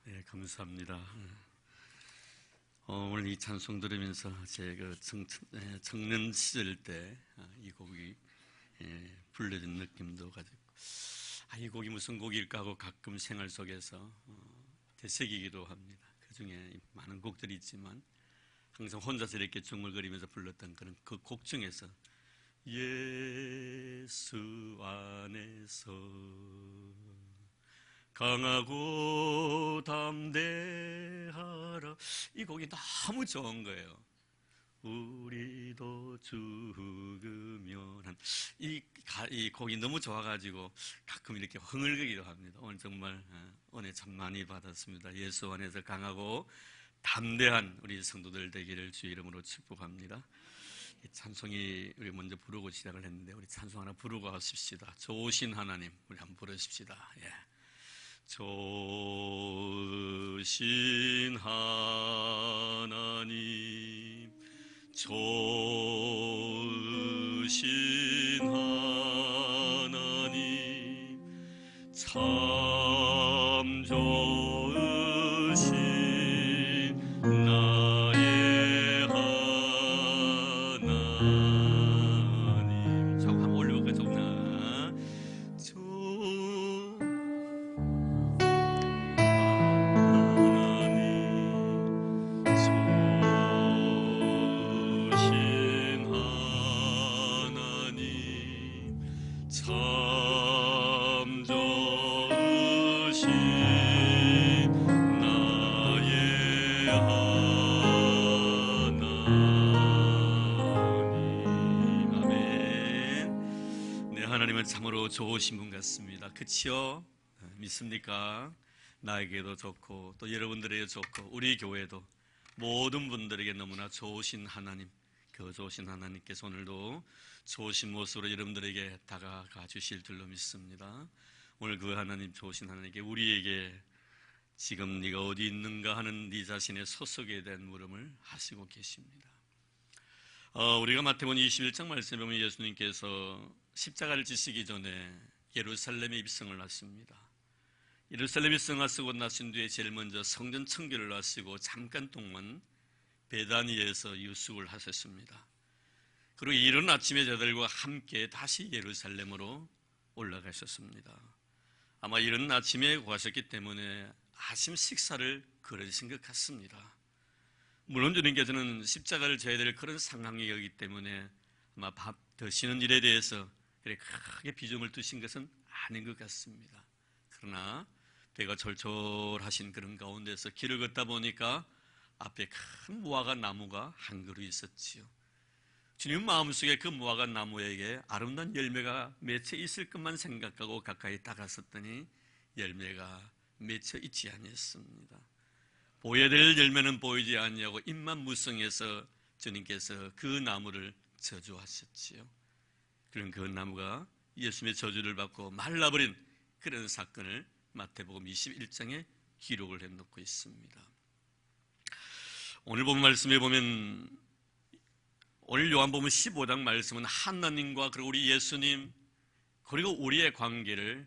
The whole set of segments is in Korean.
네, 감사합니다. 오늘 이 찬송 들으면서 제 청년 시절 때 이 곡이 불러진 느낌도 가지고, 이 곡이 무슨 곡일까 하고 가끔 생활 속에서 되새기기도 합니다. 그 중에 많은 곡들이 있지만 항상 혼자서 이렇게 중얼거리면서 불렀던 그런 그 곡 중에서 예수 안에서 강하고 담대하라, 이 곡이 너무 좋은 거예요. 우리도 죽으면 이 곡이 너무 좋아가지고 가끔 이렇게 흥얼거리기도 합니다. 오늘 정말 은혜 참 많이 받았습니다. 예수 안에서 강하고 담대한 우리 성도들 되기를 주의 이름으로 축복합니다. 이 찬송이 우리 먼저 부르고 시작을 했는데 우리 찬송 하나 부르고 하십시다. 좋으신 하나님, 우리 한번 부르십시다. 예. 좋으신 하나님, 좋으신 하나님, 참 좋으신 나의 하나님. 저거 한번 올려볼까 좋나? 하나님은 참으로 좋으신 분 같습니다. 그치요? 믿습니까? 나에게도 좋고 또 여러분들에게 좋고 우리 교회도 모든 분들에게 너무나 좋으신 하나님, 그 좋으신 하나님께서 오늘도 좋으신 모습으로 여러분들에게 다가가 주실 줄로 믿습니다. 오늘 그 하나님, 좋으신 하나님께 우리에게 지금 네가 어디 있는가 하는 네 자신의 소속에 대한 물음을 하시고 계십니다. 우리가 마태복음 21장 말씀에 보면 예수님께서 십자가를 지시기 전에 예루살렘에 입성을 하십니다. 예루살렘에 입성하시고 나신 뒤에 제일 먼저 성전 청결을 하시고 잠깐 동안 베다니에서 유숙을 하셨습니다. 그리고 이른 아침에 저들과 함께 다시 예루살렘으로 올라가셨습니다. 아마 이른 아침에 가셨기 때문에 아침 식사를 거르신 것 같습니다. 물론 주님께서는 십자가를 져야 될 그런 상황이었기 때문에 아마 밥 드시는 일에 대해서 그렇게 크게 비중을 두신 것은 아닌 것 같습니다. 그러나 배가 절절하신 그런 가운데서 길을 걷다 보니까 앞에 큰 무화과 나무가 한 그루 있었지요. 주님 마음속에 그 무화과 나무에게 아름다운 열매가 맺혀 있을 것만 생각하고 가까이 다가섰더니 열매가 맺혀 있지 아니었습니다. 보여야 될 열매는 보이지 아니하고 잎만 무성해서 주님께서 그 나무를 저주하셨지요. 그런 그 나무가 예수님의 저주를 받고 말라버린 그런 사건을 마태복음 21장에 기록을 해놓고 있습니다. 오늘 본 말씀에 보면, 오늘 요한복음 15장 말씀은 하나님과 그리고 우리 예수님 그리고 우리의 관계를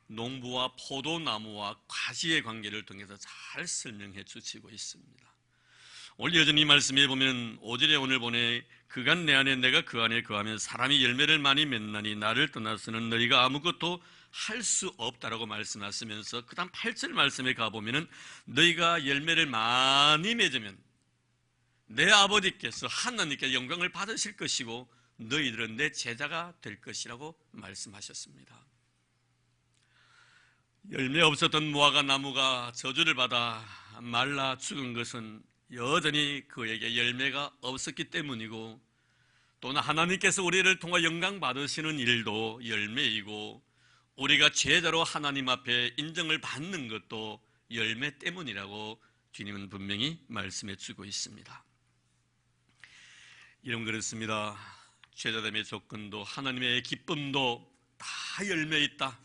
농부와 포도나무와 가지의 관계를 통해서 잘 설명해 주시고 있습니다. 오늘 여전히 이 말씀에 보면 5절에 오늘 보내 그간 내 안에 내가 그 안에 거하면 사람이 열매를 많이 맺나니 나를 떠나서는 너희가 아무것도 할 수 없다라고 말씀하시면서 그 다음 8절 말씀에 가보면 너희가 열매를 많이 맺으면 내 아버지께서 하나님께 영광을 받으실 것이고 너희들은 내 제자가 될 것이라고 말씀하셨습니다. 열매 없었던 무화과 나무가 저주를 받아 말라 죽은 것은 여전히 그에게 열매가 없었기 때문이고, 또는 하나님께서 우리를 통해 영광 받으시는 일도 열매이고 우리가 제자로 하나님 앞에 인정을 받는 것도 열매 때문이라고 주님은 분명히 말씀해 주고 있습니다. 이런 그렇습니다. 제자됨의 조건도 하나님의 기쁨도 다 열매 있다.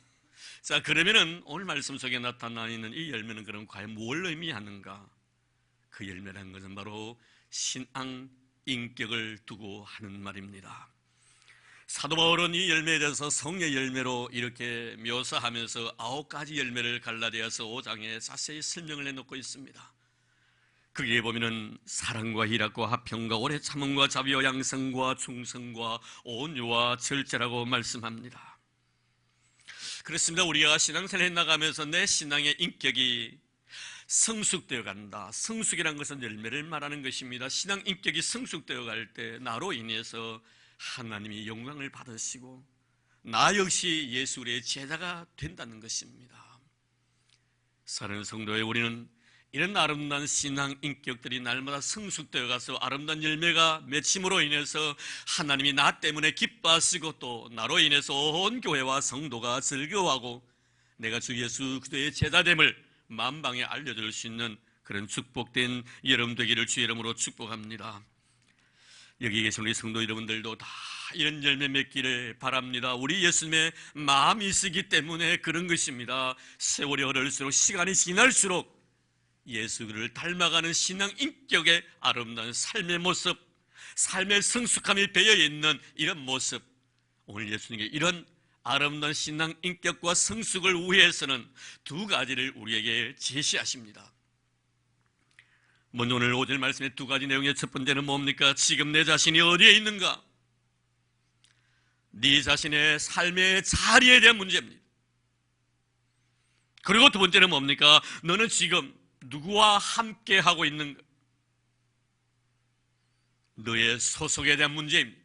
자, 그러면은 오늘 말씀 속에 나타나 있는 이 열매는 그럼 과연 뭘 의미하는가? 그 열매라는 것은 바로 신앙 인격을 두고 하는 말입니다. 사도 바울은 이 열매에 대해서 성의 열매로 이렇게 묘사하면서 9가지 열매를 갈라디아서 5장에 자세히 설명을 해놓고 있습니다. 거기에 보면은 사랑과 희락과 화평과 오래 참음과 자비와 양성과 충성과 온유와 절제라고 말씀합니다. 그렇습니다. 우리가 신앙생활 해나가면서 내 신앙의 인격이 성숙되어 간다. 성숙이란 것은 열매를 말하는 것입니다. 신앙 인격이 성숙되어 갈 때 나로 인해서 하나님이 영광을 받으시고 나 역시 예수 그리스도의 제자가 된다는 것입니다. 사랑하는 성도에, 우리는 이런 아름다운 신앙 인격들이 날마다 성숙되어 가서 아름다운 열매가 맺힘으로 인해서 하나님이 나 때문에 기뻐하시고 또 나로 인해서 온 교회와 성도가 즐거워하고 내가 주 예수 그리스도의 제자됨을 만방에 알려줄 수 있는 그런 축복된 여러분 되기를 주의 이름으로 축복합니다. 여기 계신 우리 성도 여러분들도 다 이런 열매 맺기를 바랍니다. 우리 예수님의 마음이 있기 때문에 그런 것입니다. 세월이 흐를수록, 시간이 지날수록 예수를 닮아가는 신앙 인격의 아름다운 삶의 모습, 삶의 성숙함이 배어있는 이런 모습, 오늘 예수님께 이런 아름다운 신앙 인격과 성숙을 위해서는 2가지를 우리에게 제시하십니다. 먼저 오늘 5절 말씀의 2가지 내용의 첫 번째는 뭡니까? 지금 내 자신이 어디에 있는가? 네 자신의 삶의 자리에 대한 문제입니다. 그리고 2번째는 뭡니까? 너는 지금 누구와 함께 하고 있는가? 너의 소속에 대한 문제입니다.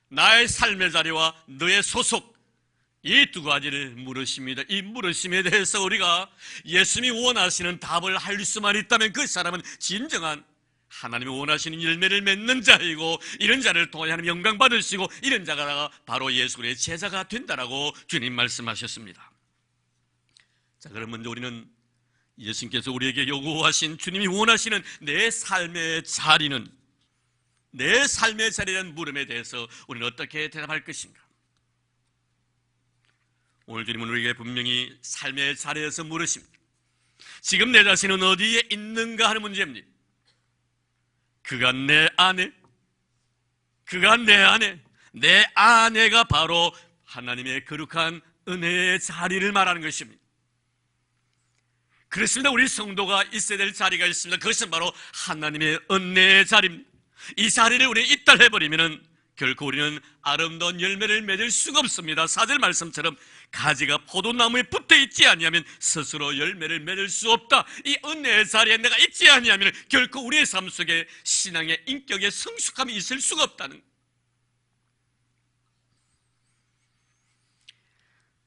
나의 삶의 자리와 너의 소속, 이 2가지를 물으십니다. 이 물으심에 대해서 우리가 예수님이 원하시는 답을 할 수만 있다면 그 사람은 진정한 하나님이 원하시는 열매를 맺는 자이고, 이런 자를 통해 하나님 영광 받으시고, 이런 자가 바로 예수 그리스도의 제자가 된다라고 주님 말씀하셨습니다. 자, 그럼 먼저 우리는 예수님께서 우리에게 요구하신, 주님이 원하시는 내 삶의 자리는, 내 삶의 자리에 대한 물음에 대해서 우리는 어떻게 대답할 것인가? 오늘 주님은 우리에게 분명히 삶의 자리에서 물으십니다. 지금 내 자신은 어디에 있는가 하는 문제입니다. 그가 내 안에, 그가 내 안에, 내 안에가 바로 하나님의 거룩한 은혜의 자리를 말하는 것입니다. 그렇습니다. 우리 성도가 있어야 될 자리가 있습니다. 그것은 바로 하나님의 은혜의 자리입니다. 이 자리를 우리 이탈해버리면 결코 우리는 아름다운 열매를 맺을 수가 없습니다. 4절 말씀처럼 가지가 포도나무에 붙어있지 아니하면 스스로 열매를 맺을 수 없다. 이 은혜의 자리에 내가 있지 아니하면 결코 우리의 삶 속에 신앙의 인격의 성숙함이 있을 수가 없다는,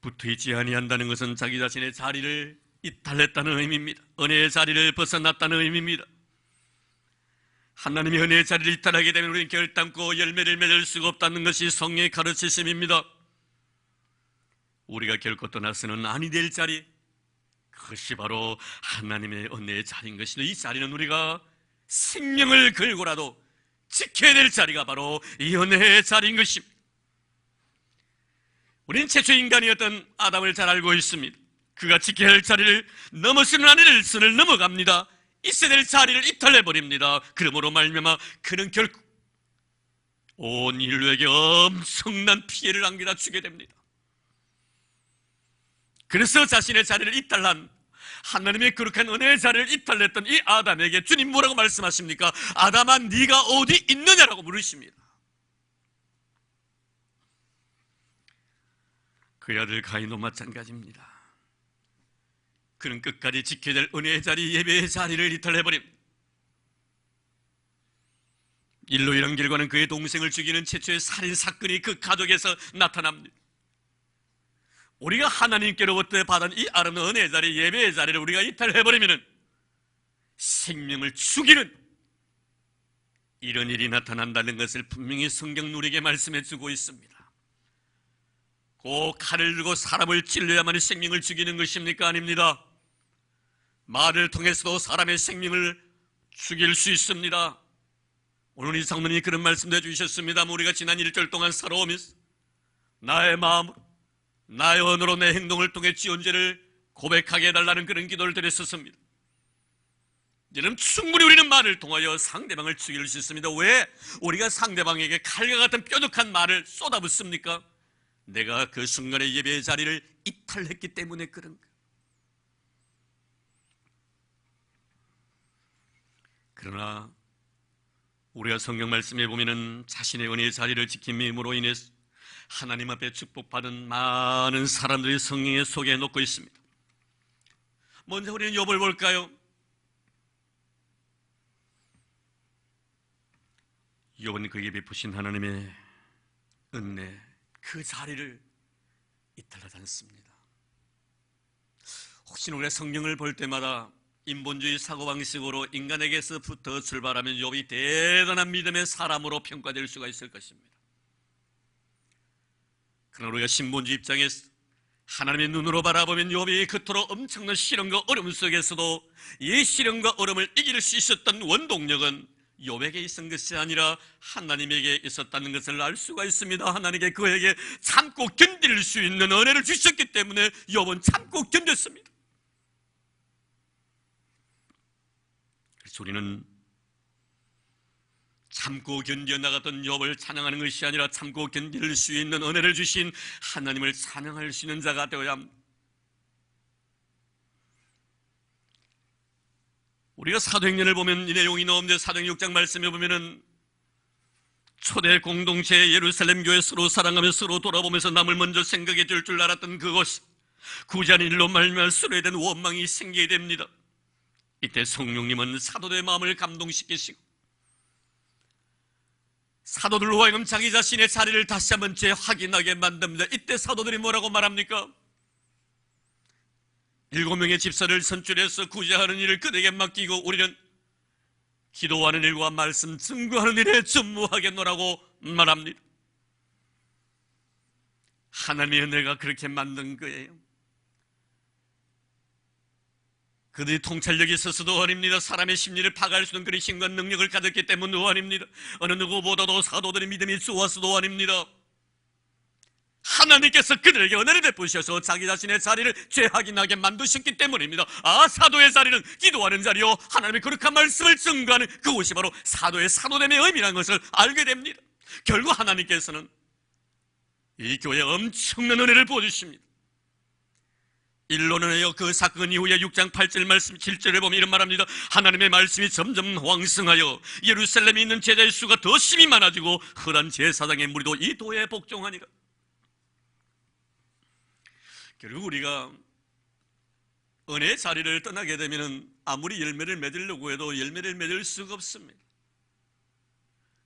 붙어있지 아니한다는 것은 자기 자신의 자리를 이탈했다는 의미입니다. 은혜의 자리를 벗어났다는 의미입니다. 하나님의 은혜의 자리를 이탈하게 되면 우리는 결단코 열매를 맺을 수가 없다는 것이 성경의 가르치심입니다. 우리가 결코 떠나서는 아니 될 자리, 그것이 바로 하나님의 은혜의 자리인 것입니다. 이 자리는 우리가 생명을 걸고라도 지켜야 될 자리가 바로 이 은혜의 자리인 것입니다. 우리는 최초 인간이었던 아담을 잘 알고 있습니다. 그가 지켜야 할 자리를 넘어서는 아니를 선을 넘어갑니다. 있어야 될 자리를 이탈해버립니다. 그러므로 말미암아 그는 결국 온 인류에게 엄청난 피해를 안겨다 주게 됩니다. 그래서 자신의 자리를 이탈한, 하나님의 거룩한 은혜의 자리를 이탈했던 이 아담에게 주님 뭐라고 말씀하십니까? 아담아, 네가 어디 있느냐라고 물으십니다. 그의 아들 가인도 마찬가지입니다. 그는 끝까지 지켜야 될 은혜의 자리, 예배의 자리를 이탈해버립니다. 일로 이런 결과는 그의 동생을 죽이는 최초의 살인사건이 그 가족에서 나타납니다. 우리가 하나님께로부터 받은 이 아름다운 은혜의 자리, 예배의 자리를 우리가 이탈해버리면 생명을 죽이는 이런 일이 나타난다는 것을 분명히 성경 우리에게 말씀해주고 있습니다. 꼭 칼을 들고 사람을 찔러야만 생명을 죽이는 것입니까? 아닙니다. 말을 통해서도 사람의 생명을 죽일 수 있습니다. 오늘 이 장로님이 그런 말씀도 해주셨습니다. 우리가 지난 1절 동안 살아오면서 나의 마음, 나의 언어로 내 행동을 통해 지언죄를 고백하게 해달라는 그런 기도를 드렸었습니다. 여러분, 충분히 우리는 말을 통하여 상대방을 죽일 수 있습니다. 왜 우리가 상대방에게 칼과 같은 뾰족한 말을 쏟아붓습니까? 내가 그 순간의 예배의 자리를 이탈했기 때문에 그런가. 그러나 우리가 성경 말씀에 보면은 자신의 은혜의 자리를 지킴으로 인해서 하나님 앞에 축복받은 많은 사람들이 성경에 소개해 놓고 있습니다. 먼저 우리는 욥을 볼까요? 욥은 그에게 베푸신 하나님의 은혜, 그 자리를 이탈하지 않습니다. 혹시 우리가 성경을 볼 때마다 인본주의 사고방식으로 인간에게서부터 출발하면 욥이 대단한 믿음의 사람으로 평가될 수가 있을 것입니다. 그러나 우리가 신본주의 입장에서 하나님의 눈으로 바라보면 욥이 그토록 엄청난 시련과 어려움 속에서도 이 시련과 어려움을 이길 수 있었던 원동력은 욥에게 있은 것이 아니라 하나님에게 있었다는 것을 알 수가 있습니다. 하나님께 그에게 참고 견딜 수 있는 은혜를 주셨기 때문에 욥은 참고 견뎠습니다. 그래서 우리는 참고 견뎌나갔던 욥을 찬양하는 것이 아니라 참고 견딜 수 있는 은혜를 주신 하나님을 찬양할 수 있는 자가 되어야 합니다. 우리가 사도행전을 보면 이 내용이 나오는데 사도행전 6장 말씀에 보면은 초대 공동체 예루살렘 교회 서로 사랑하며 서로 돌아보면서 남을 먼저 생각해 줄 알았던 그것이 구제하는 일로 말미암아 서로에 대한 원망이 생기게 됩니다. 이때 성령님은 사도들의 마음을 감동시키시고 사도들로 하여금 자기 자신의 자리를 다시 한번 재확인하게 만듭니다. 이때 사도들이 뭐라고 말합니까? 7명의 집사를 선출해서 구제하는 일을 그들에게 맡기고 우리는 기도하는 일과 말씀 증거하는 일에 전무하겠노라고 말합니다. 하나님의 은혜가 그렇게 만든 거예요. 그들이 통찰력이 있어서도 아닙니다. 사람의 심리를 파악할 수 있는 그런 힘과 능력을 가졌기 때문도 아닙니다. 어느 누구보다도 사도들의 믿음이 좋아서도 아닙니다. 하나님께서 그들에게 은혜를 베푸셔서 자기 자신의 자리를 재확인하게 만드셨기 때문입니다. 사도의 자리는 기도하는 자리요, 하나님의 거룩한 말씀을 증거하는 그곳이 바로 사도의 사도됨의 의미라는 것을 알게 됩니다. 결국 하나님께서는 이 교회에 엄청난 은혜를 부어주십니다. 일론은요, 그 사건 이후에 6장 8절 말씀 7절에 보면 이런 말합니다. 하나님의 말씀이 점점 왕성하여 예루살렘에 있는 제자의 수가 더 심히 많아지고 흔한 제사장의 무리도 이 도에 복종하니라. 결국 우리가 은혜의 자리를 떠나게 되면 아무리 열매를 맺으려고 해도 열매를 맺을 수가 없습니다.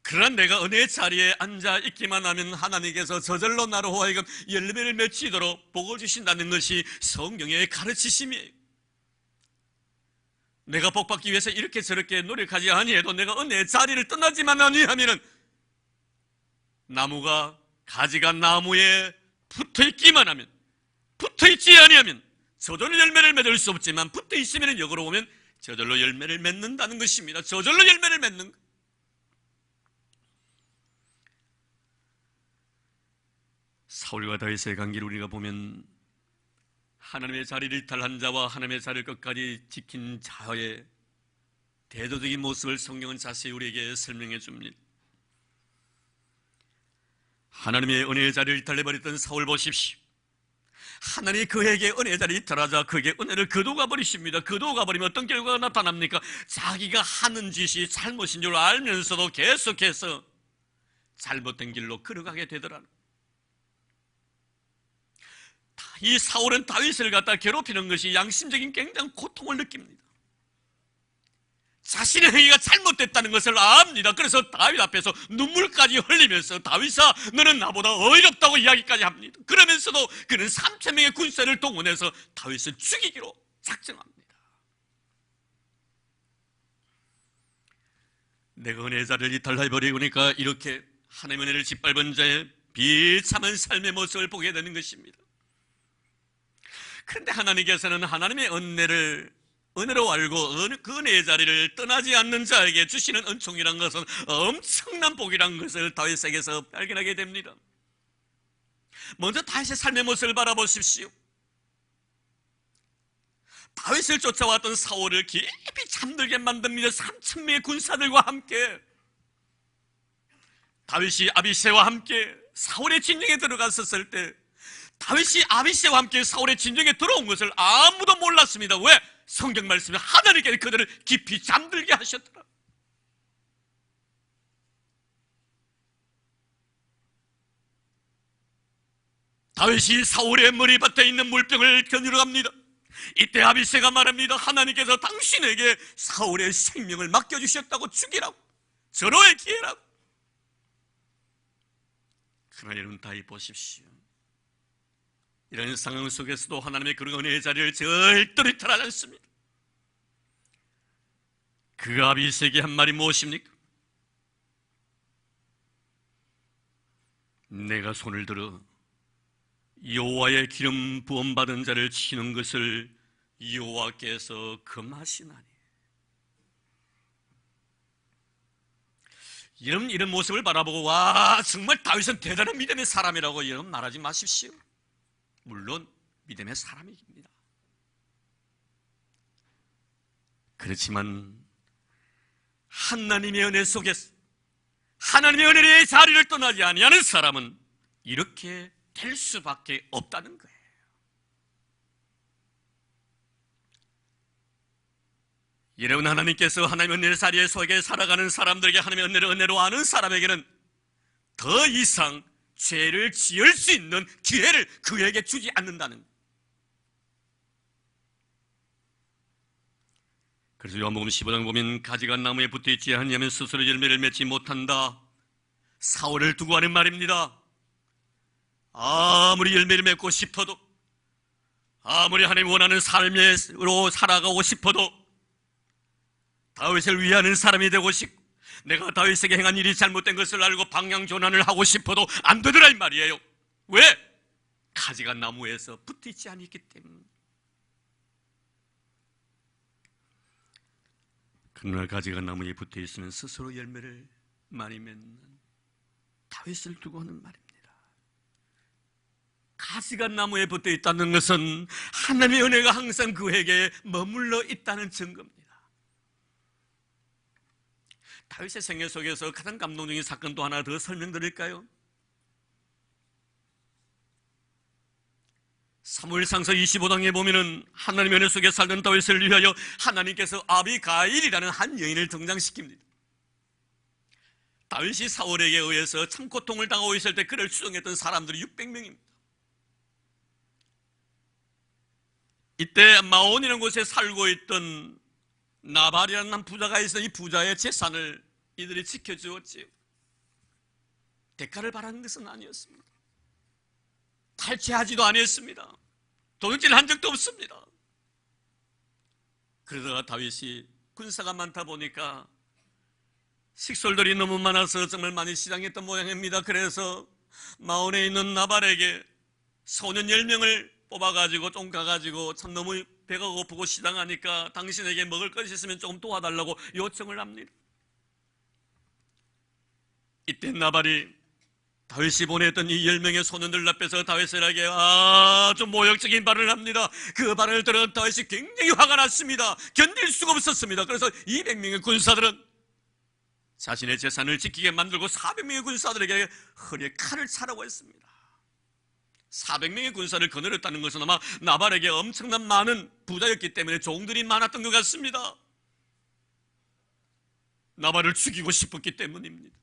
그러나 내가 은혜의 자리에 앉아 있기만 하면 하나님께서 저절로 나로 하여금 열매를 맺히도록 복을 주신다는 것이 성경의 가르치심이에요. 내가 복받기 위해서 이렇게 저렇게 노력하지 아니해도 내가 은혜의 자리를 떠나지만 아니하면 나무가 가지가 나무에 붙어있기만 하면, 붙어있지 아니하면 저절로 열매를 맺을 수 없지만 붙어있으면 역으로 보면 저절로 열매를 맺는다는 것입니다. 저절로 열매를 맺는 것. 사울과 다윗의 관계를 우리가 보면 하나님의 자리를 이탈한 자와 하나님의 자리를 끝까지 지킨 자의 대조적인 모습을 성경은 자세히 우리에게 설명해 줍니다. 하나님의 은혜의 자리를 이탈해버렸던 사울 보십시오. 하나님이 그에게 은혜의 자리를 이탈하자 그에게 은혜를 거두가 버리십니다. 거두가 버리면 어떤 결과가 나타납니까? 자기가 하는 짓이 잘못인 줄 알면서도 계속해서 잘못된 길로 걸어가게 되더라는. 이 사울은 다윗을 갖다 괴롭히는 것이 양심적인 굉장히 고통을 느낍니다. 자신의 행위가 잘못됐다는 것을 압니다. 그래서 다윗 앞에서 눈물까지 흘리면서 다윗아, 너는 나보다 어이없다고 이야기까지 합니다. 그러면서도 그는 3,000명의 군사를 동원해서 다윗을 죽이기로 작정합니다. 내가 은혜의 자리를 이탈해버리니까 이렇게 하나님의 은혜를 짓밟은 자의 비참한 삶의 모습을 보게 되는 것입니다. 그런데 하나님께서는 하나님의 은혜로 알고 그 은혜의 자리를 떠나지 않는 자에게 주시는 은총이란 것은 엄청난 복이란 것을 다윗에게서 발견하게 됩니다. 먼저 다윗의 삶의 모습을 바라보십시오. 다윗을 쫓아왔던 사울을 깊이 잠들게 만듭니다. 3,000명의 군사들과 함께 다윗이 아비새와 함께 사울의 진영에 들어갔었을 때 다윗이 아비새와 함께 사울의 진영에 들어온 것을 아무도 몰랐습니다. 왜? 성경 말씀에 하나님께서 그들을 깊이 잠들게 하셨더라. 다윗이 사울의 머리밭에 있는 물병을 겨누러 갑니다. 이때 아비새가 말합니다. 하나님께서 당신에게 사울의 생명을 맡겨주셨다고, 죽이라고, 절호의 기회라고. 그러나 여러분, 다윗 보십시오. 이런 상황 속에서도 하나님의 그런 은혜의 자리를 절대로 이탈하지 않습니다. 그 아비새에게 한 말이 무엇입니까? 내가 손을 들어 여호와의 기름 부음 받은 자를 치는 것을 여호와께서 금하시나니. 여러분, 이런 모습을 바라보고 와, 정말 다윗은 대단한 믿음의 사람이라고 여러분 말하지 마십시오. 물론 믿음의 사람입니다. 그렇지만 하나님의 은혜 속에서 하나님의 은혜의 자리를 떠나지 아니하는 사람은 이렇게 될 수밖에 없다는 거예요. 여러분, 하나님께서 하나님의 은혜의 자리에 속에 살아가는 사람들에게, 하나님의 은혜를 은혜로 아는 사람에게는 더 이상 죄를 지을 수 있는 기회를 그에게 주지 않는다는 거예요. 그래서 요한복음 15장 보면 가지가 나무에 붙어있지 않으면 스스로 열매를 맺지 못한다. 사울을 두고 하는 말입니다. 아무리 열매를 맺고 싶어도, 아무리 하나님 원하는 삶으로 살아가고 싶어도, 다윗을 위하는 사람이 되고 싶고, 내가 다윗에게 행한 일이 잘못된 것을 알고 방향 전환을 하고 싶어도 안 되더라 이 말이에요. 왜? 가지가 나무에서 붙어있지 않기 때문에. 그러나 가지가 나무에 붙어있으면 스스로 열매를 많이 맺는 다윗을 두고 하는 말입니다. 가지가 나무에 붙어있다는 것은 하나님의 은혜가 항상 그에게 머물러 있다는 증거입니다. 다윗의 생애 속에서 가장 감동적인 사건도 하나 더 설명드릴까요? 사무엘상서 25장에 보면은 하나님의 은혜 속에 살던 다윗을 위하여 하나님께서 아비가일이라는 한 여인을 등장시킵니다. 다윗이 사울에게 의해서 참 고통을 당하고 있을 때 그를 추종했던 사람들이 600명입니다. 이때 마온이라는 곳에 살고 있던 나발이라는 한 부자가 있어 이 부자의 재산을 이들이 지켜주었지요. 대가를 바라는 것은 아니었습니다. 탈취하지도 않았습니다. 도둑질 한 적도 없습니다. 그러다가 다윗이 군사가 많다 보니까 식솔들이 너무 많아서 정말 많이 시장했던 모양입니다. 그래서 마온에 있는 나발에게 소년 10명을 뽑아가지고 좀 가가지고 참 너무 배가 고프고 시장하니까 당신에게 먹을 것이 있으면 조금 도와달라고 요청을 합니다. 이때 나발이 다윗이 보냈던 이 10명의 소년들 앞에서 다윗에게 아주 모욕적인 발언을 합니다. 그 발언을 들은 다윗이 굉장히 화가 났습니다. 견딜 수가 없었습니다. 그래서 200명의 군사들은 자신의 재산을 지키게 만들고 400명의 군사들에게 허리에 칼을 차라고 했습니다. 400명의 군사를 거느렸다는 것은 아마 나발에게 엄청난 많은 부자였기 때문에 종들이 많았던 것 같습니다. 나발을 죽이고 싶었기 때문입니다.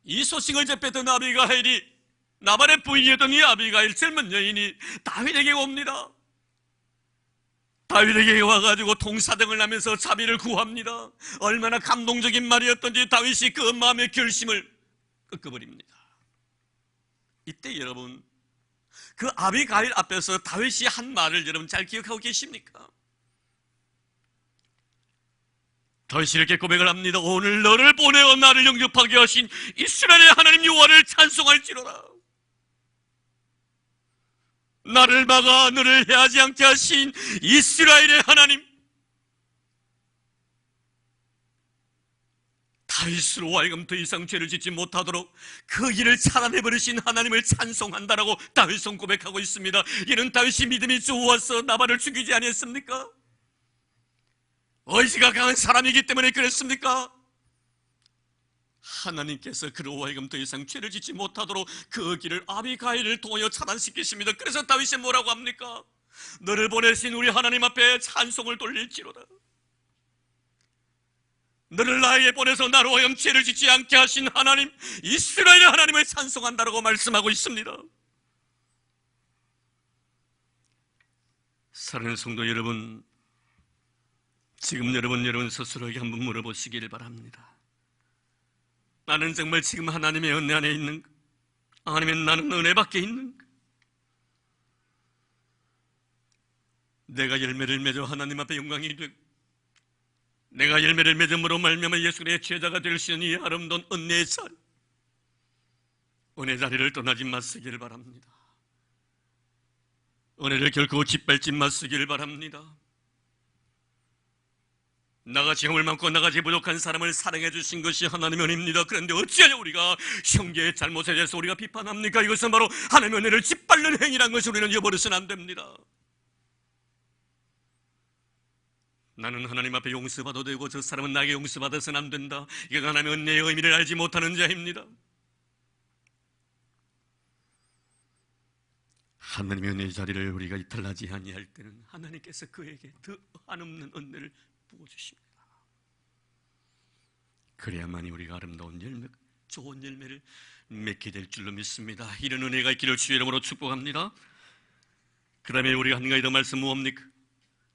이 소식을 접했던 아비가일이, 나발의 부인이었던 이 아비가일 젊은 여인이 다윗에게 옵니다. 다윗에게 와가지고 통사등을 하면서 자비를 구합니다. 얼마나 감동적인 말이었던지 다윗이 그 마음의 결심을 꺾어버립니다. 이때 여러분, 그 아비가일 앞에서 다윗이 한 말을 여러분 잘 기억하고 계십니까? 다윗이 이렇게 고백을 합니다. 오늘 너를 보내어 나를 영접하게 하신 이스라엘의 하나님 여호와를 찬송할지로라. 나를 막아 너를 해하지 않게 하신 이스라엘의 하나님, 다윗으로 하여금 더 이상 죄를 짓지 못하도록 그 일을 차단해버리신 하나님을 찬송한다라고 다윗은 고백하고 있습니다. 이는 다윗이 믿음이 좋아서 나발을 죽이지 아니했습니까? 의지가 강한 사람이기 때문에 그랬습니까? 하나님께서 그로 하여금 더 이상 죄를 짓지 못하도록 그 길을 아비가일을 통하여 차단시키십니다. 그래서 다윗이 뭐라고 합니까? 너를 보내신 우리 하나님 앞에 찬송을 돌릴지로다. 너를 나에게 보내서 나로 하여금 죄를 짓지 않게 하신 하나님, 이스라엘의 하나님을 찬송한다라고 말씀하고 있습니다. 사랑하는 성도 여러분, 지금 여러분 스스로에게 한번 물어보시기를 바랍니다. 나는 정말 지금 하나님의 은혜 안에 있는가? 아니면 나는 은혜 밖에 있는가? 내가 열매를 맺어 하나님 앞에 영광이 되고, 내가 열매를 맺음으로 말미암아 예수님의 제자가 될 수 있는 이 아름다운 은혜의 자리, 은혜 자리를 떠나지 마시기를 바랍니다. 은혜를 결코 짓밟지 마시기를 바랍니다. 나같이 허물 많고 나같이 부족한 사람을 사랑해 주신 것이 하나님의 은혜입니다. 그런데 어찌하여 우리가 형제의 잘못에 대해서 우리가 비판합니까? 이것은 바로 하나님의 은혜를 짓밟는 행위라는 것을 우리는 잊어버려서는 안 됩니다. 나는 하나님 앞에 용서받아도 되고 저 사람은 나에게 용서받아서는 안 된다. 이건 하나님의 은혜의 의미를 알지 못하는 자입니다. 하나님의 은혜의 자리를 우리가 이탈하지 아니할 때는 하나님께서 그에게 더 한없는 은혜를 부어주십니다. 그래야만이 우리가 아름다운 열매, 좋은 열매를 맺게 될 줄로 믿습니다. 이런 은혜가 있기를 주의 이름으로 축복합니다. 그 다음에 우리가 한 가지 더 말씀 무엇입니까?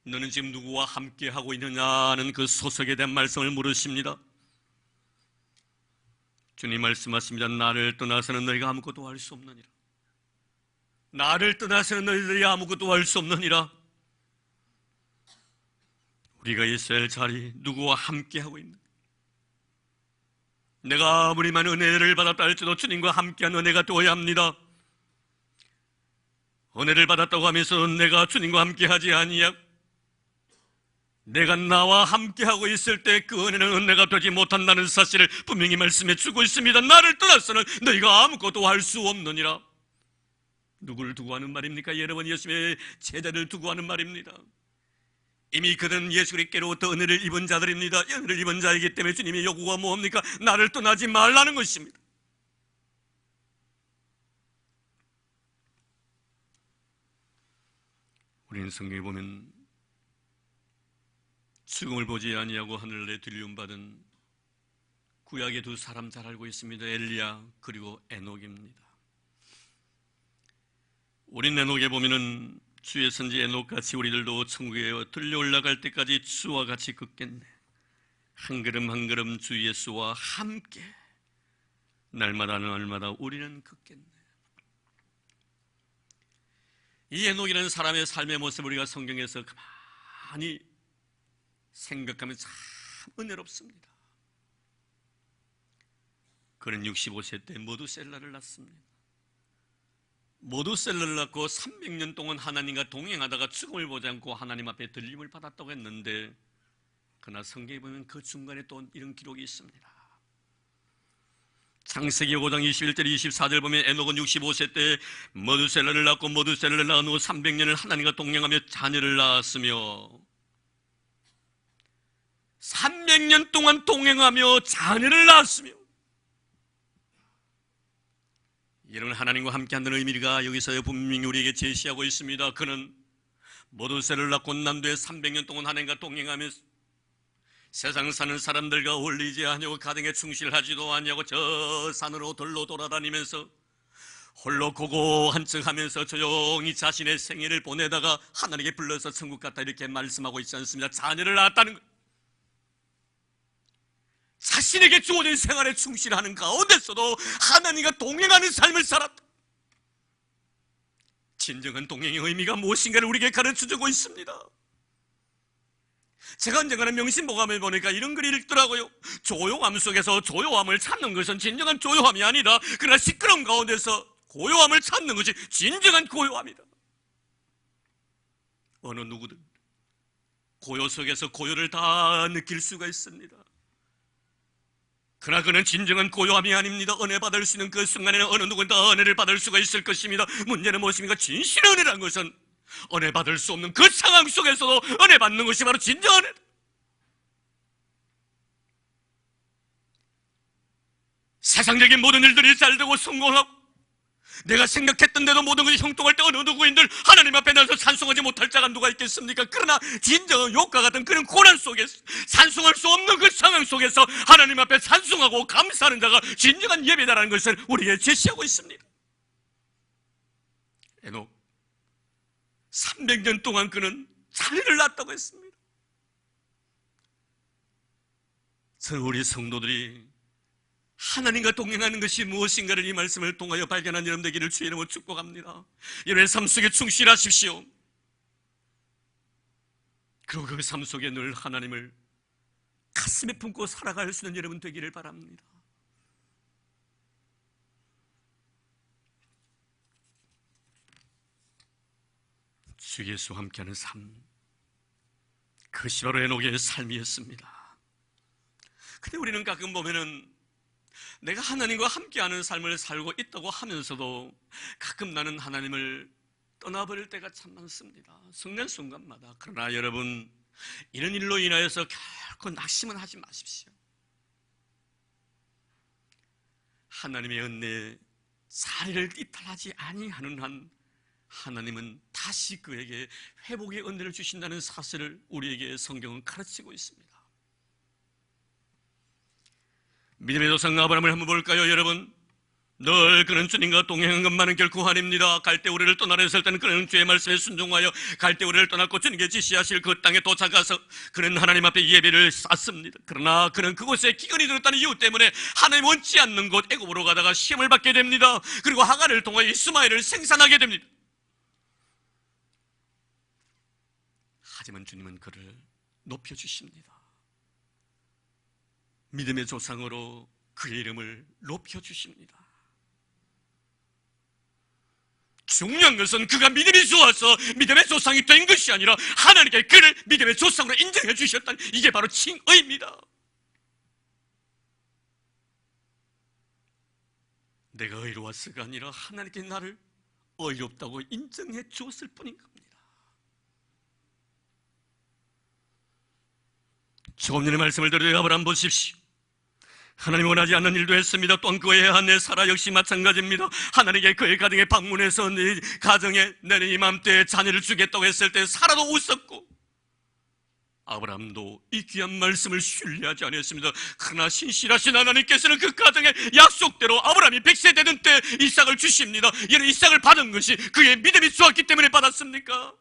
너는 지금 누구와 함께 하고 있느냐는 그 소속에 대한 말씀을 물으십니다. 주님 말씀하십니다. 나를 떠나서는 너희가 아무것도 할 수 없느니라. 나를 떠나서는 너희들이 아무것도 할 수 없느니라. 우리가 있어야 할 자리, 누구와 함께 하고 있는, 내가 아무리 많은 은혜를 받았다 할지라도 주님과 함께한 은혜가 되어야 합니다. 은혜를 받았다고 하면서 내가 주님과 함께하지 아니하고 내가 나와 함께하고 있을 때 그 은혜는 은혜가 되지 못한다는 사실을 분명히 말씀해 주고 있습니다. 나를 떠나서는 너희가 아무것도 할 수 없느니라. 누구를 두고 하는 말입니까? 여러분, 예수의 제자를 두고 하는 말입니다. 이미 그들은 예수 그리스도로부터 은혜를 입은 자들입니다. 은혜를 입은 자이기 때문에 주님의 요구가 뭡니까? 나를 떠나지 말라는 것입니다. 우리는 성경에 보면 죽음을 보지 아니하고 하늘에 들려받은 구약의 두 사람 잘 알고 있습니다. 엘리야 그리고 에녹입니다. 우리 에녹에 보면은 주의 선지 에녹같이 우리들도 천국에 들려 올라갈 때까지 주와 같이 걷겠네. 한 걸음 한 걸음 주 예수와 함께 날마다 날마다 우리는 걷겠네. 이 에녹이라는 사람의 삶의 모습을 우리가 성경에서 가만히 생각하면 참 은혜롭습니다. 그는 65세 때 모두셀라를 낳습니다. 모두셀라를 낳고 300년 동안 하나님과 동행하다가 죽음을 보지 않고 하나님 앞에 들림을 받았다고 했는데, 그러나 성경에 보면 그 중간에 또 이런 기록이 있습니다. 창세기 5장 21절 24절 보면 에녹은 65세 때 모두셀라를 낳고 모두셀라를 낳은 후 300년을 하나님과 동행하며 자녀를 낳았으며 300년 동안 동행하며 자녀를 낳았으며, 여러분, 하나님과 함께 한다는 의미가 여기서 분명히 우리에게 제시하고 있습니다. 그는 모두셀을 낳고 난 뒤에 300년 동안 하나님과 동행하며 세상 사는 사람들과 어울리지 아니하고 가정에 충실하지도 아니하고 저 산으로 들로 돌아다니면서 홀로 고고한 척하면서 조용히 자신의 생애를 보내다가 하나님께 불러서 천국 갔다 이렇게 말씀하고 있지 않습니다. 자녀를 낳았다는 것, 자신에게 주어진 생활에 충실하는 가운데서도 하나님과 동행하는 삶을 살았다. 진정한 동행의 의미가 무엇인가를 우리에게 가르쳐주고 있습니다. 제가 언젠가는 명심보감을 보니까 이런 글이 읽더라고요. 조용함 속에서 조용함을 찾는 것은 진정한 조용함이 아니라, 그러나 시끄러움 가운데서 고요함을 찾는 것이 진정한 고요함이다. 어느 누구든 고요 속에서 고요를 다 느낄 수가 있습니다. 그러나 그는 진정한 고요함이 아닙니다. 은혜 받을 수 있는 그 순간에는 어느 누구든 다 은혜를 받을 수가 있을 것입니다. 문제는 무엇입니까? 진실의 은혜라는 것은 은혜 받을 수 없는 그 상황 속에서도 은혜 받는 것이 바로 진정한 은혜다. 세상적인 모든 일들이 잘 되고 성공하고 내가 생각했던 대로 모든 것이 형통할 때 어느 누구인들 하나님 앞에 나서 찬송하지 못할 자가 누가 있겠습니까? 그러나 진정한 욕과 같은 그런 고난 속에서 찬송할 수 없는 그 상황 속에서 하나님 앞에 찬송하고 감사하는 자가 진정한 예배다라는 것을 우리에게 제시하고 있습니다. 에녹 300년 동안 그는 자리를 놨다고 했습니다. 저는 우리 성도들이 하나님과 동행하는 것이 무엇인가를 이 말씀을 통하여 발견한 여러분 되기를 주의 이름으로 축복합니다. 여러분의 삶 속에 충실하십시오. 그리고 그 삶 속에 늘 하나님을 가슴에 품고 살아갈 수 있는 여러분 되기를 바랍니다. 주 예수와 함께하는 삶, 그것이 바로 에녹의 삶이었습니다. 근데 우리는 가끔 보면은 내가 하나님과 함께하는 삶을 살고 있다고 하면서도 가끔 나는 하나님을 떠나버릴 때가 참 많습니다. 순간순간마다. 그러나 여러분, 이런 일로 인하여서 결코 낙심은 하지 마십시오. 하나님의 은혜에 자리를 이탈하지 아니하는 한 하나님은 다시 그에게 회복의 은혜를 주신다는 사실을 우리에게 성경은 가르치고 있습니다. 믿음의 조상 아브라함을 한번 볼까요, 여러분? 늘 그는 주님과 동행한 것만은 결코 아닙니다. 갈대우리를 떠나려 했을 때는 그는 주의 말씀에 순종하여 갈대우리를 떠났고 주님께 지시하실 그 땅에 도착해서 그는 하나님 앞에 예배를 쌓습니다. 그러나 그는 그곳에 기근이 들었다는 이유 때문에 하나님 원치 않는 곳 애굽으로 가다가 시험을 받게 됩니다. 그리고 하갈을 통하여 이스마엘을 생산하게 됩니다. 하지만 주님은 그를 높여주십니다. 믿음의 조상으로 그의 이름을 높여주십니다. 중요한 것은 그가 믿음이 좋아서 믿음의 조상이 된 것이 아니라 하나님께 그를 믿음의 조상으로 인정해 주셨다는, 이게 바로 칭의입니다. 내가 의로웠을가 아니라 하나님께 나를 의롭다고 인정해 주었을 뿐인 겁니다. 조금 전에 말씀을 드려 아브라함 보십시오. 하나님이 원하지 않는 일도 했습니다. 또한 그의 아내 사라 역시 마찬가지입니다. 하나님께 그의 가정에 방문해서 네 가정에 내년 이맘때에 자녀를 주겠다고 했을 때 사라도 웃었고 아브라함도 이 귀한 말씀을 신뢰하지 않았습니다. 그러나 신실하신 하나님께서는 그 가정의 약속대로 아브라함이 100세 되던 때 이삭을 주십니다. 이는 이삭을 받은 것이 그의 믿음이 좋았기 때문에 받았습니까?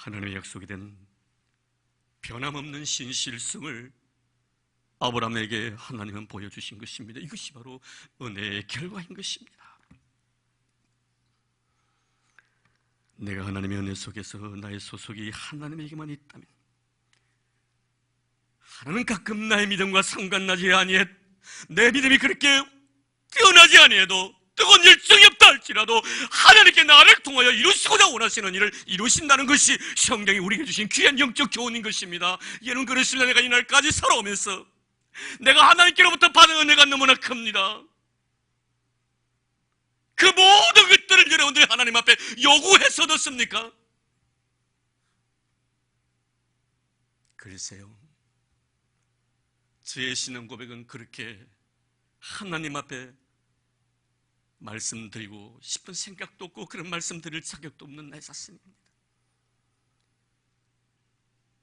하나님의 약속이 된 변함없는 신실성을 아브라함에게 하나님은 보여주신 것입니다. 이것이 바로 은혜의 결과인 것입니다. 내가 하나님의 은혜 속에서 나의 소속이 하나님에게만 있다면, 하나님은 가끔 나의 믿음과 상관나지 아니해 내 믿음이 그렇게 뛰어나지 아니해도 뜨거운 열정이 없다 할지라도 하나님께 나를 통하여 이루시고자 원하시는 일을 이루신다는 것이 성경이 우리에게 주신 귀한 영적 교훈인 것입니다. 이는 그렇습니다. 내가 이날까지 살아오면서 내가 하나님께로부터 받은 은혜가 너무나 큽니다. 그 모든 것들을 여러분들이 하나님 앞에 요구해서 얻었습니까? 글쎄요, 저의 신앙 고백은 그렇게 하나님 앞에 말씀드리고 싶은 생각도 없고 그런 말씀드릴 자격도 없는 나의 자신입니다.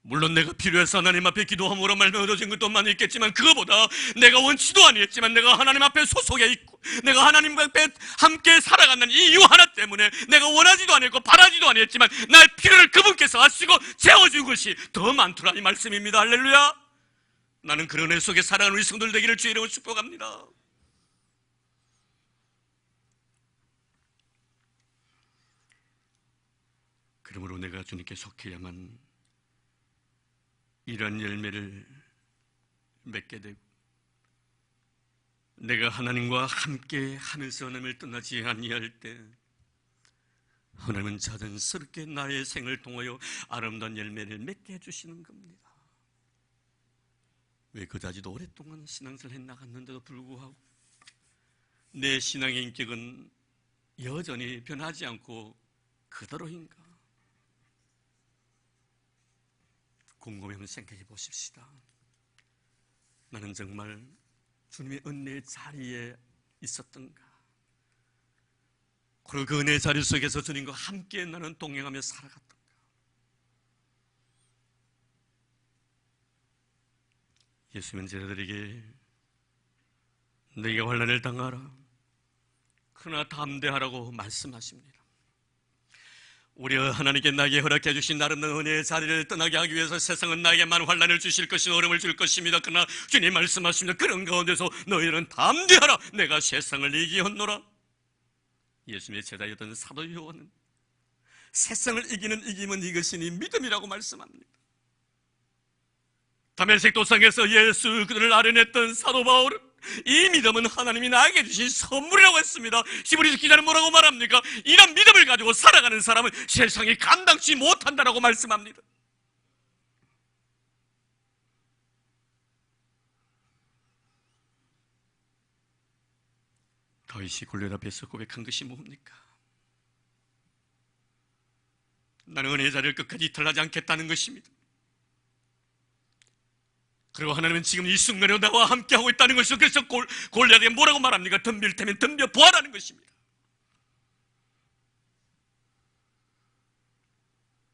물론 내가 필요해서 하나님 앞에 기도함으로 말며 얻어진 것도 많이 있겠지만, 그거보다 내가 원치도 아니었지만 내가 하나님 앞에 소속해 있고 내가 하나님 앞에 함께 살아가는 이유 하나 때문에 내가 원하지도 않았고 바라지도 않았지만 나의 필요를 그분께서 아시고 채워준 것이 더 많더라, 이 말씀입니다. 할렐루야. 나는 그런 은혜 속에 살아가는 우리 성도들 되기를 주의 이름으로 축복합니다. 그러므로 내가 주님께 속해야만 이런 열매를 맺게 되고, 내가 하나님과 함께 하면서 하나님을 떠나지 아니할 때 하나님은 자연스럽게 나의 생을 통하여 아름다운 열매를 맺게 해주시는 겁니다. 왜 그다지도 오랫동안 신앙생활을 해나갔는데도 불구하고 내 신앙의 인격은 여전히 변하지 않고 그대로인가? 곰곰이 한번 생각해 보십시다. 나는 정말 주님의 은혜의 자리에 있었던가? 그리고 그 은혜의 자리 속에서 주님과 함께 나는 동행하며 살아갔던가? 예수님은 제자들에게 너희가 환난을 당하라, 그러나 담대하라고 말씀하십니다. 우리 하나님께 나에게 허락해 주신 아름다운 은혜의 자리를 떠나게 하기 위해서 세상은 나에게만 환난을 주실 것이고 어려움을 줄 것입니다. 그러나 주님 말씀하십니다. 그런 가운데서 너희는 담대하라, 내가 세상을 이기었노라. 예수님의 제자였던 사도 요한은 세상을 이기는 이김은 이것이니 믿음이라고 말씀합니다. 다메섹 도상에서 예수 그들을 아련했던 사도 바울은 이 믿음은 하나님이 나에게 주신 선물이라고 했습니다. 히브리서 기자는 뭐라고 말합니까? 이런 믿음을 가지고 살아가는 사람은 세상이 감당치 못한다라고 말씀합니다. 다윗이 골리앗 앞에서 고백한 것이 뭡니까? 나는 은혜의 자리를 끝까지 이탈하지 않겠다는 것입니다. 그리고 하나님은 지금 이 순간에 나와 함께하고 있다는 것이죠. 그래서 골리앗에게 뭐라고 말합니까? 덤빌 테면 덤벼 보아라는 것입니다.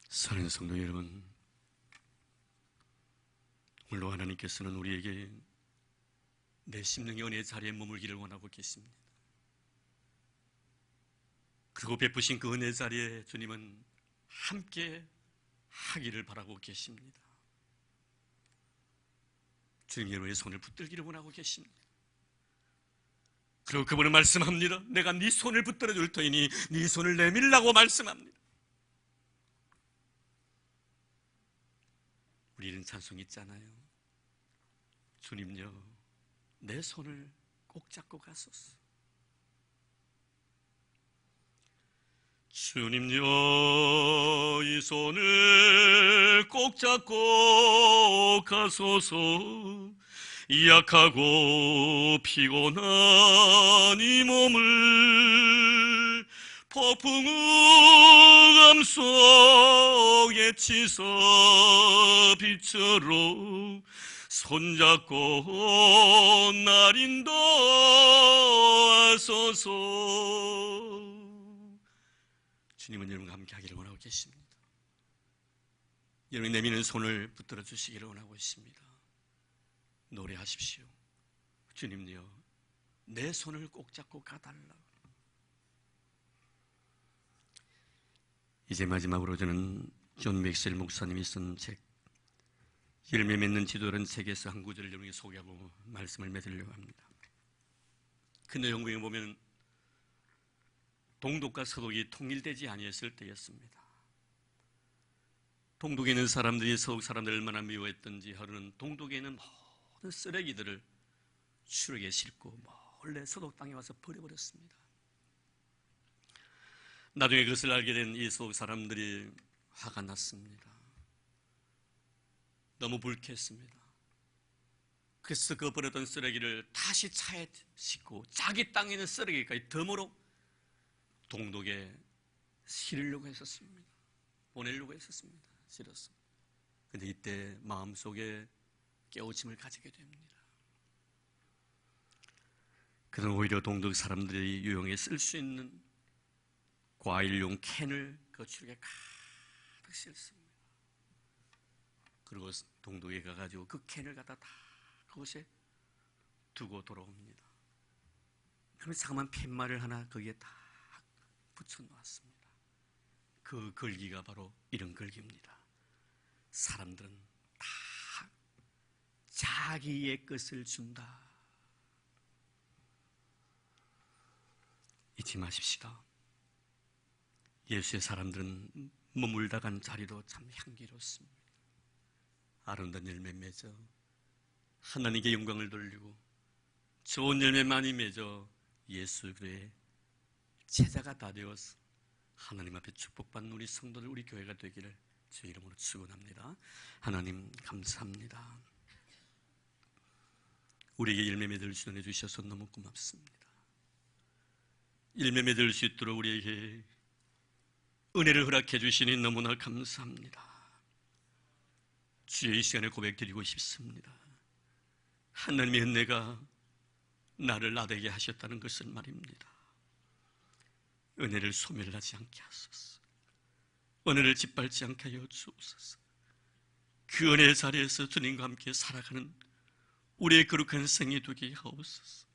사랑하는 성도 여러분, 오늘도 하나님께서는 우리에게 내 심령의 은혜의 자리에 머물기를 원하고 계십니다. 그리고 베푸신 그 은혜의 자리에 주님은 함께 하기를 바라고 계십니다. 주님 여러분의 손을 붙들기를 원하고 계십니다. 그리고 그분은 말씀합니다. 내가 네 손을 붙들어 줄 터이니 네 손을 내밀라고 말씀합니다. 우리 이런 찬송이 있잖아요. 주님요, 내 손을 꼭 잡고 가소서. 주님요, 이 손을 꼭 잡고 가소서. 약하고 피곤한 이 몸을 폭풍우감 속에 치서 빛으로 손잡고 날 인도하소서. 주님은 여러분과 함께 하기를 원하고 계십니다. 여러분이 내미는 손을 붙들어 주시기를 원하고 있습니다. 노래하십시오. 주님요, 내 손을 꼭 잡고 가달라. 이제 마지막으로 저는 존 맥셀 목사님이 쓴 책 열매 맺는 지도라는 책에서 한 구절을 여러분에게 소개하고 말씀을 맺으려고 합니다. 그 내용에 보면 동독과 서독이 통일되지 아니했을 때였습니다. 동독에 있는 사람들이 서독 사람들을 얼마나 미워했던지 하루는 동독에 있는 모든 쓰레기들을 추락에 싣고 몰래 서독 땅에 와서 버려버렸습니다. 나중에 그것을 알게 된 이 서독 사람들이 화가 났습니다. 너무 불쾌했습니다. 그래서 그 버렸던 쓰레기를 다시 차에 싣고 자기 땅에 있는 쓰레기까지 덤으로 동독에 실으려고 했었습니다. 보내려고 했었습니다. 실었습니다. 그런데 이때 마음속에 깨우침을 가지게 됩니다. 그는 오히려 동독 사람들이 유용에 쓸 수 있는 과일용 캔을 그 추룩에 가득 싣습니다. 그리고 동독에 가가지고 그 캔을 갖다 다 그곳에 두고 돌아옵니다. 그러면 자그마한 팻말을 하나 거기에 다 붙여놓았습니다. 그 글귀가 바로 이런 글귀입니다. 사람들은 다 자기의 것을 준다. 잊지 마십시다. 예수의 사람들은 머물다 간 자리도 참 향기롭습니다. 아름다운 열매 맺어 하나님께 영광을 돌리고 좋은 열매 많이 맺어 예수 그의 제자가 다 되어서 하나님 앞에 축복받는 우리 성도들, 우리 교회가 되기를 주 이름으로 축원합니다. 하나님 감사합니다. 우리에게 열매 맺을 수 있는 주셔서 너무 고맙습니다. 열매 맺을 수 있도록 우리에게 은혜를 허락해 주시니 너무나 감사합니다. 주의 이 시간에 고백드리고 싶습니다. 하나님의 은혜가 나를 나되게 하셨다는 것을 말입니다. 은혜를 소멸하지 않게 하소서. 은혜를 짓밟지 않게 하여 주옵소서. 그 은혜의 자리에서 주님과 함께 살아가는 우리의 거룩한 생이 되게 하옵소서.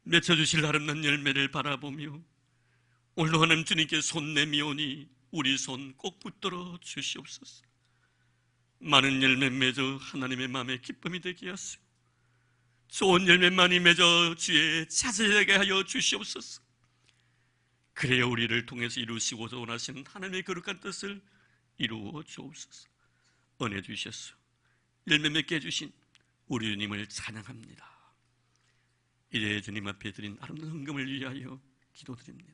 맺혀주실 아름다운 열매를 바라보며 오늘도 하나님 주님께 손 내미오니 우리 손 꼭 붙들어 주시옵소서. 많은 열매 맺어 하나님의 마음에 기쁨이 되게 하시고 좋은 열매 많이 맺어 주의 자제되게 하여 주시옵소서. 그래야 우리를 통해서 이루시고자 원하시는 하나님의 거룩한 뜻을 이루어 주옵소서. 은혜 주셨소. 열매 맺게 해주신 우리 주님을 찬양합니다. 이제 주님 앞에 드린 아름다운 헌금을 위하여 기도드립니다.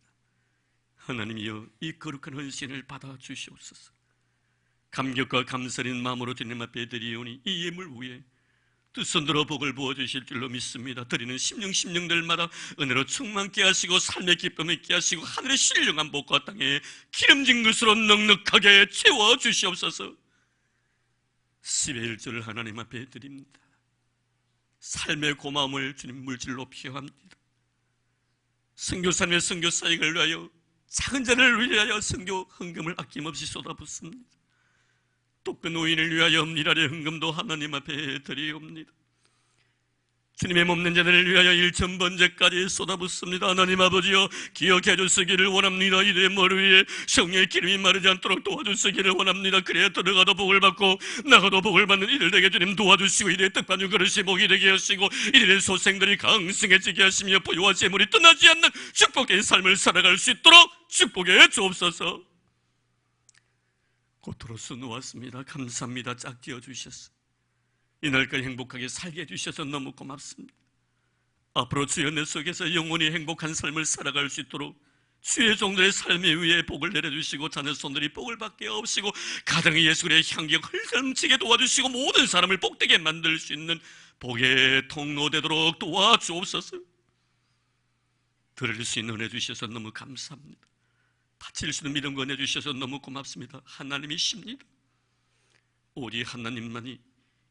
하나님이여, 이 거룩한 헌신을 받아 주시옵소서. 감격과 감사인 마음으로 주님 앞에 드리오니 이 예물 위에 두 손 들어 복을 부어주실 줄로 믿습니다. 드리는 심령들마다 은혜로 충만케 하시고 삶의 기쁨을 있게 하시고 하늘의 신령한 복과 땅에 기름진 것으로 넉넉하게 채워주시옵소서. 10의 1조를 하나님 앞에 드립니다. 삶의 고마움을 주님 물질로 표합니다. 선교사님의 선교 사역을 위하여 작은 자를 위하여 선교 헌금을 아낌없이 쏟아붓습니다. 또 그 노인을 위하여 미랄의 헌금도 하나님 앞에 드리옵니다. 주님의 몸된 자들을 위하여 1,000번째까지 쏟아붓습니다. 하나님 아버지여, 기억해 주시기를 원합니다. 이들의 머리 위에 성령의 기름이 마르지 않도록 도와주시기를 원합니다. 그래야 들어가도 복을 받고 나가도 복을 받는 이들 되게 주님 도와주시고, 이들의 떡반죽 그릇이 복이 되게 하시고 이들의 소생들이 강성해지게 하시며 부유와 재물이 떠나지 않는 축복의 삶을 살아갈 수 있도록 축복해 주옵소서. 고토로스 놓았습니다. 감사합니다. 짝지어 주셨어. 이날까지 행복하게 살게 해주셔서 너무 고맙습니다. 앞으로 주의 은혜 속에서 영원히 행복한 삶을 살아갈 수 있도록 주의 종들의 삶에 위에 복을 내려주시고 자녀손들이 복을 받게 하옵시고 가정의 예수의 향기가 흘러넘치게 도와주시고 모든 사람을 복되게 만들 수 있는 복의 통로 되도록 도와주옵소서. 들을 수 있는 은혜 주셔서 너무 감사합니다. 바칠 수 있는 믿음과 은혜 주셔서 너무 고맙습니다. 하나님이십니다. 오직 하나님만이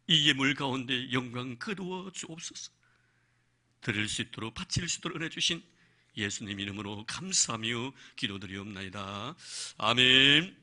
이 예물 가운데 영광 거두어 주옵소서. 드릴 수 있도록 바칠 수 있도록 은혜 주신 예수님 이름으로 감사하며 기도드리옵나이다. 아멘.